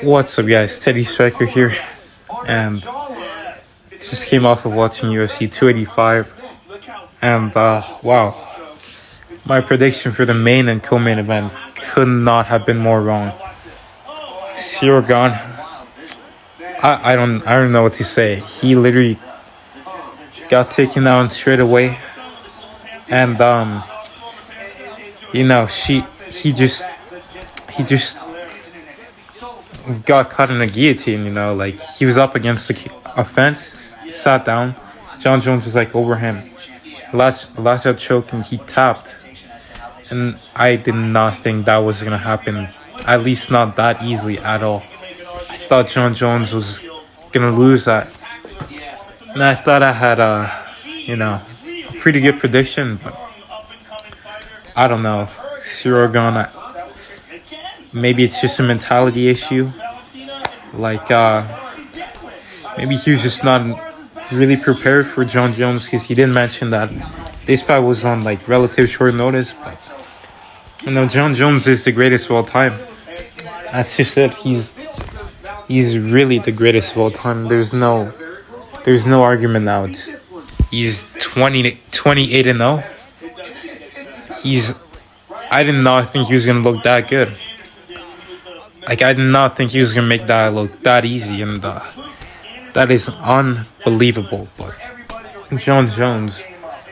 What's up, guys? Teddy Striker here, and just came off of watching UFC 285, and wow, my prediction for the main and co-main event could not have been more wrong. Cyril Gane, I don't know what to say. He literally got taken down straight away, and he just got caught in a guillotine. Like he was up against a fence, sat down. Jon Jones was like over him, last out choke, and he tapped. And I did not think that was gonna happen, at least not that easily at all. I thought Jon Jones was gonna lose that, and I thought I had a pretty good prediction, but I don't know. Cyril Gane, maybe it's just a mentality issue. Like, maybe he was just not really prepared for Jon Jones, because he didn't mention that this fight was on like relative short notice. But Jon Jones is the greatest of all time. That's just it. He's really the greatest of all time. There's no argument now. He's 28-0. I did not think he was gonna look that good. Like, I did not think he was gonna make that look that easy, and that is unbelievable. But Jon Jones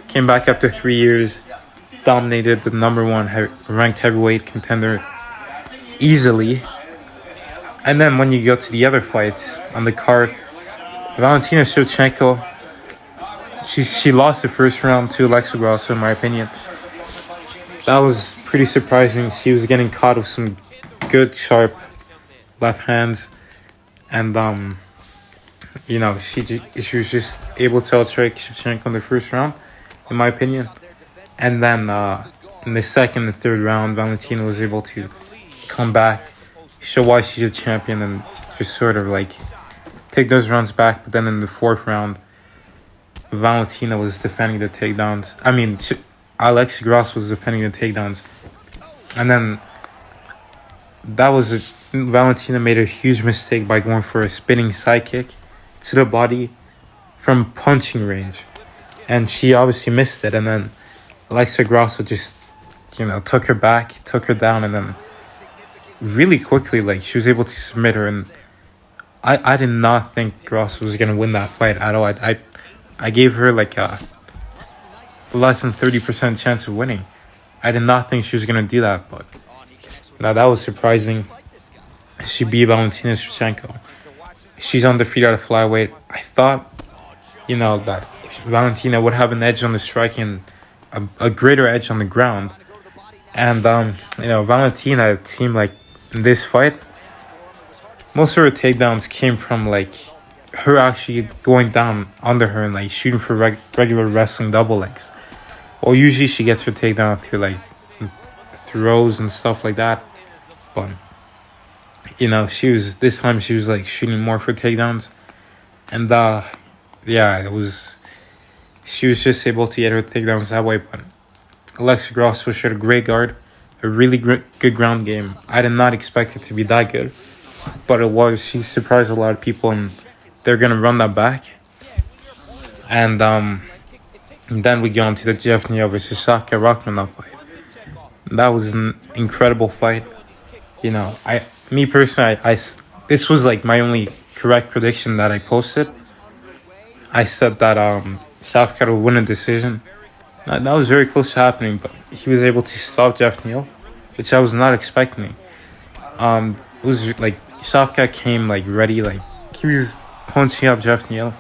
came back after 3 years, dominated the number one ranked heavyweight contender easily. And then when you go to the other fights on the card, Valentina Shevchenko, she lost the first round to Alexa Grasso, in my opinion. That was pretty surprising. She was getting caught with some good, sharp left hands. And, she was just able to outstrike Shevchenko in the first round, in my opinion. And then in the second and third round, Valentina was able to come back, show why she's a champion, and just sort of like take those rounds back. But then in the fourth round, Valentina was defending the takedowns. Alexa Grasso was defending the takedowns. And then Valentina made a huge mistake by going for a spinning side kick to the body from punching range. And she obviously missed it. And then Alexa Grasso just, took her back, took her down, and then really quickly, like, she was able to submit her. And I did not think Grasso was going to win that fight at all. I gave her like a less than 30% chance of winning. I did not think she was going to do that, but that was surprising. She beat Valentina Shevchenko. She's undefeated at flyweight. I thought, that Valentina would have an edge on the striking, a greater edge on the ground. And, Valentina, it seemed like in this fight, most of her takedowns came from, like, her actually going down under her and, like, shooting for regular wrestling double legs. Well, usually she gets her takedown through, like, throws and stuff like that. But, this time she was, like, shooting more for takedowns. And, she was just able to get her takedowns that way. But Alexa Grasso showed a great guard, a really good ground game. I did not expect it to be that good, but it was. She surprised a lot of people, and they're going to run that back. And then we get on to the Jeff Neal versus Shavkat Rakhmonov fight. That was an incredible fight. Me personally, this was like my only correct prediction that I posted. I said that Shavkat would win a decision. That was very close to happening, but he was able to stop Jeff Neal, which I was not expecting. It was like Shavkat came like ready, like he was punching up Jeff Neal.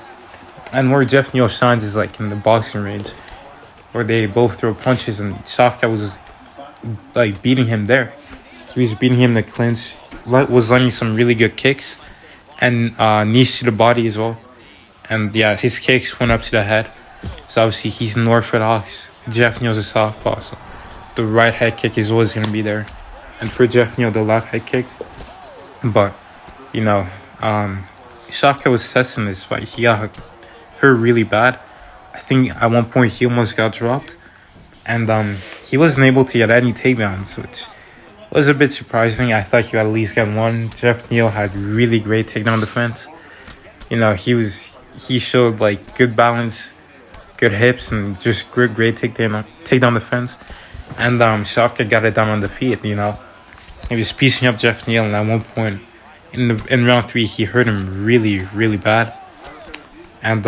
And where Jeff Neal shines is like in the boxing range, where they both throw punches, and Shavkat was like beating him there. He was beating him in the clinch, was landing some really good kicks, and knees to the body as well. And his kicks went up to the head. So obviously he's an orthodox. Jeff Neal's a southpaw, so the right head kick is always going to be there. And for Jeff Neal, the left head kick. But, Shavkat was testing this fight. He got hurt really bad. I think at one point he almost got dropped. And he wasn't able to get any takedowns, which was a bit surprising. I thought he would at least get one. Jeff Neal had really great takedown defense. He showed like good balance, good hips, and just great takedown defense. And Shavkat got it done on the feet. He was piecing up Jeff Neal, and at one point in round 3, he hurt him really, really bad. And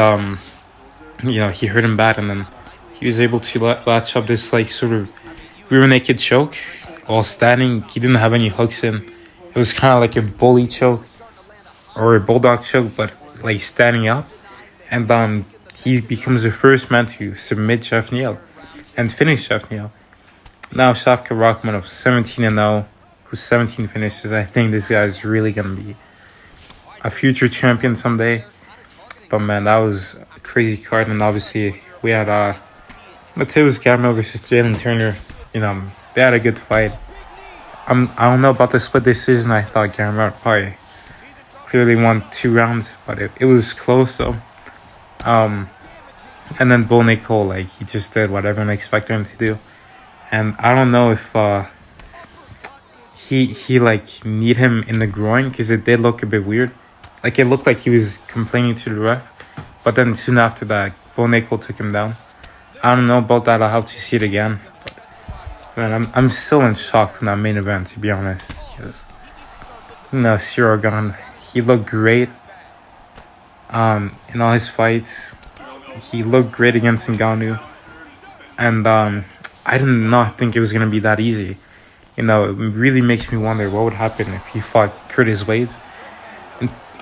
he hurt him bad, and then he was able to latch up this like sort of rear naked choke while standing. He didn't have any hooks in. It was kind of like a bully choke or a bulldog choke, but like standing up. And he becomes the first man to submit Jeff Neal and finish Jeff Neal. Now Shavkat Rakhmonov, 17-0, who's 17 finishes. I think this guy is really gonna be a future champion someday. But man, that was a crazy card, and obviously we had Mateus Gamrot versus Jalen Turner. They had a good fight. I don't know about the split decision. I thought Gamrot probably clearly won 2 rounds, but it was close though. And then Bo Nicole, he just did what everyone expected him to do. And I don't know if he need him in the groin, because it did look a bit weird. It looked like he was complaining to the ref, but then soon after that, Bo Nicole took him down. I don't know about that. I'll have to see it again. But, man, I'm still in shock from that main event, to be honest, because Ciryl Gane, he looked great in all his fights. He looked great against Ngannou, and I did not think it was gonna be that easy. It really makes me wonder what would happen if he fought Curtis Blades.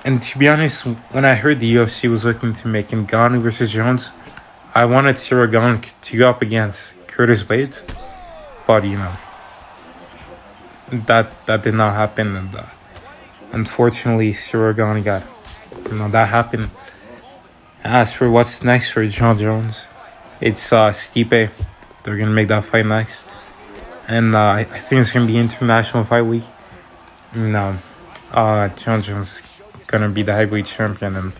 And to be honest, when I heard the UFC was looking to make Ngannou versus Jones, I wanted Ciryl Gane to go up against Curtis Blades, but that did not happen, and unfortunately Ciryl Gane got that happened. As for what's next for Jon Jones, it's Stipe. They're gonna make that fight next, and I think it's gonna be International Fight Week. Jon Jones gonna be the heavyweight champion, and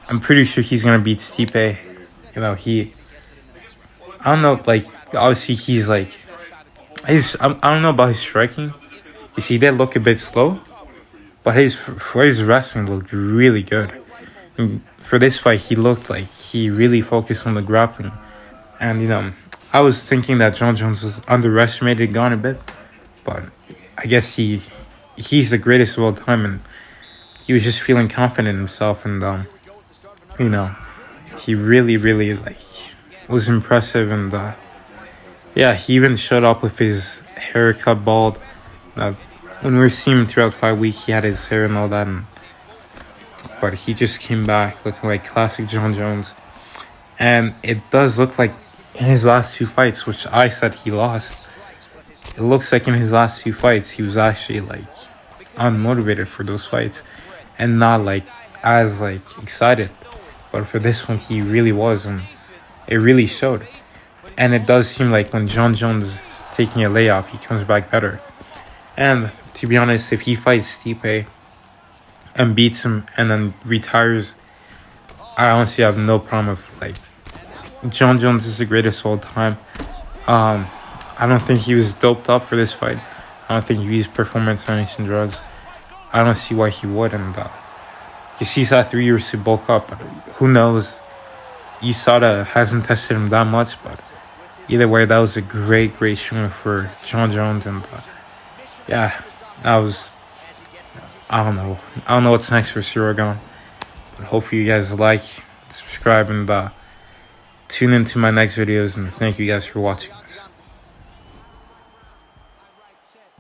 I'm pretty sure he's gonna beat Stipe. I don't know, obviously he's I don't know about his striking. You see, they look a bit slow, but for his wrestling looked really good. And for this fight, he looked like he really focused on the grappling. And I was thinking that Jon Jones was underestimated, gone a bit, but I guess he's the greatest of all time, and he was just feeling confident in himself, and he really, really was impressive, and he even showed up with his haircut bald. When we were seeing him throughout Fight Week, he had his hair and all that, but he just came back looking like classic Jon Jones. And it does look like in his last 2 fights, which I said he lost, it looks like in his last 2 fights he was actually unmotivated for those fights and not as excited. But for this one, he really was, and it really showed. And it does seem like when Jon Jones is taking a layoff, he comes back better. And to be honest, if he fights Stipe and beats him and then retires, I honestly have no problem with Jon Jones is the greatest of all time. I don't think he was doped up for this fight. I don't think he used performance-enhancing drugs. I don't see why he would. And he's had 3 years to bulk up, but who knows? USADA hasn't tested him that much, but either way, that was a great showing for Jon Jones. And that was, I don't know what's next for Ciryl Gane, but hopefully you guys subscribe, and tune into my next videos, and thank you guys for watching this.